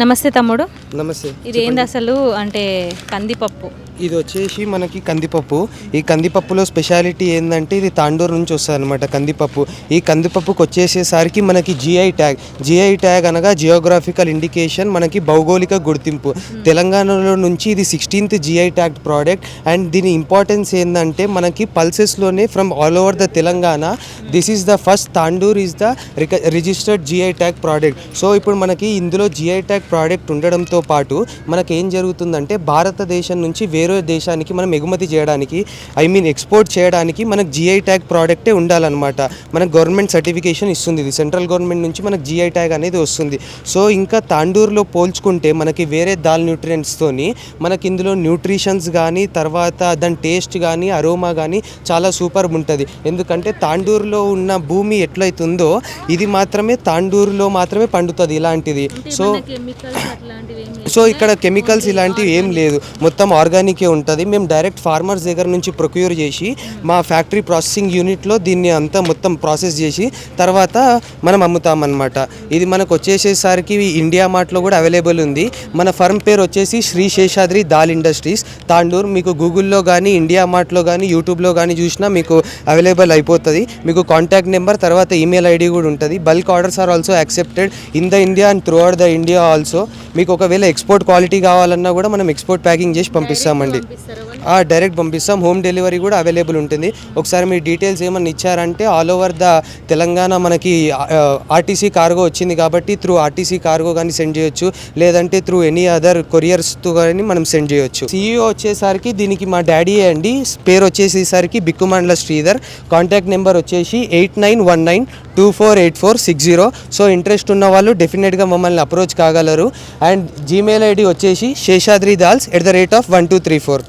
నమస్తే తమ్ముడు. నమస్తే. ఇది ఏంది అసలు? అంటే కందిపప్పు. ఇది వచ్చేసి మనకి కందిపప్పు. ఈ కందిపప్పులో స్పెషాలిటీ ఏంటంటే ఇది తాండూరు నుంచి వస్తుంది అనమాట కందిపప్పు. ఈ కందిపప్పుకి వచ్చేసేసరికి మనకి జిఐ ట్యాగ్ అనగా జియోగ్రాఫికల్ ఇండికేషన్, మనకి భౌగోళిక గుర్తింపు. తెలంగాణలో నుంచి ఇది 16th GI tag product. And దీని ఇంపార్టెన్స్ ఏంటంటే మనకి పల్సెస్లోనే from all over the Telangana this is the first Tandur is the registered GI tag product. So ఇప్పుడు మనకి ఇందులో జిఐ ట్యాగ్ ప్రోడక్ట్ ఉండడంతో పాటు మనకి ఏం జరుగుతుందంటే భారతదేశం నుంచి వేరే దేశానికి మనం ఎగుమతి చేయడానికి ఎక్స్పోర్ట్ చేయడానికి మనకు జిఐ ట్యాగ్ ప్రోడక్టే ఉండాలన్నమాట. మనకు గవర్నమెంట్ సర్టిఫికేషన్ ఇస్తుంది. ఇది సెంట్రల్ గవర్నమెంట్ నుంచి మనకు జిఐ ట్యాగ్ అనేది వస్తుంది. సో ఇంకా తాండూరులో పోల్చుకుంటే మనకి వేరే దాల్ న్యూట్రియంట్స్తోని మనకి ఇందులో న్యూట్రిషన్స్ కానీ తర్వాత దాని టేస్ట్ కానీ అరోమా కానీ చాలా సూపర్ ఉంటుంది. ఎందుకంటే తాండూరులో ఉన్న భూమి ఎట్లయితుందో ఇది మాత్రమే తాండూరులో మాత్రమే పండుతుంది ఇలాంటిది. సో ఇక్కడ కెమికల్స్ ఇలాంటివి ఏం లేదు, మొత్తం ఆర్గానికే ఉంటుంది. మేము డైరెక్ట్ ఫార్మర్స్ దగ్గర నుంచి ప్రొక్యూర్ చేసి మా ఫ్యాక్టరీ ప్రాసెసింగ్ యూనిట్లో దీన్ని అంతా మొత్తం ప్రాసెస్ చేసి తర్వాత మనం అమ్ముతామన్నమాట. ఇది మనకు వచ్చేసేసరికి ఇండియా మార్ట్లో కూడా అవైలబుల్ ఉంది. మన ఫర్మ్ పేరు వచ్చేసి శ్రీ శేషాద్రి దాల్ ఇండస్ట్రీస్ తాండూర్. మీకు గూగుల్లో కానీ ఇండియా మార్ట్లో కానీ యూట్యూబ్లో కానీ చూసినా మీకు అవైలబుల్ అయిపోతుంది. మీకు కాంటాక్ట్ నెంబర్ తర్వాత ఈమెయిల్ ఐడి కూడా ఉంటుంది. Bulk orders are also accepted in the India and throughout the India also. మీకు ఒకవేళ ఎక్స్పోర్ట్ క్వాలిటీ కావాలన్నా కూడా మనం ఎక్స్పోర్ట్ ప్యాకింగ్ చేసి పంపిస్తామండి. డైరెక్ట్ పంపిస్తాం. హోమ్ డెలివరీ కూడా అవైలబుల్ ఉంటుంది. ఒకసారి మీ డీటెయిల్స్ ఏమన్నా ఇచ్చారంటే ఆల్ ఓవర్ ద తెలంగాణ మనకి ఆర్టీసీ కార్గో వచ్చింది కాబట్టి త్రూ ఆర్టీసీ కార్గో కానీ సెండ్ చేయొచ్చు, లేదంటే త్రూ ఎనీ అదర్ కొరియర్స్తో కానీ మనం సెండ్ చేయొచ్చు. CEO వచ్చేసరికి దీనికి మా డాడీ అండి. పేరు వచ్చేసేసరికి బిక్కుమండ్ల శ్రీధర్. కాంటాక్ట్ నెంబర్ వచ్చేసి 8919248460. సో ఇంట్రెస్ట్ ఉన్న వాళ్ళు డెఫినెట్గా మమ్మల్ని అప్రోచ్ కాగలరు. అండ్ జీమెయిల్ ఐడి వచ్చేసి sheshadridals@1234.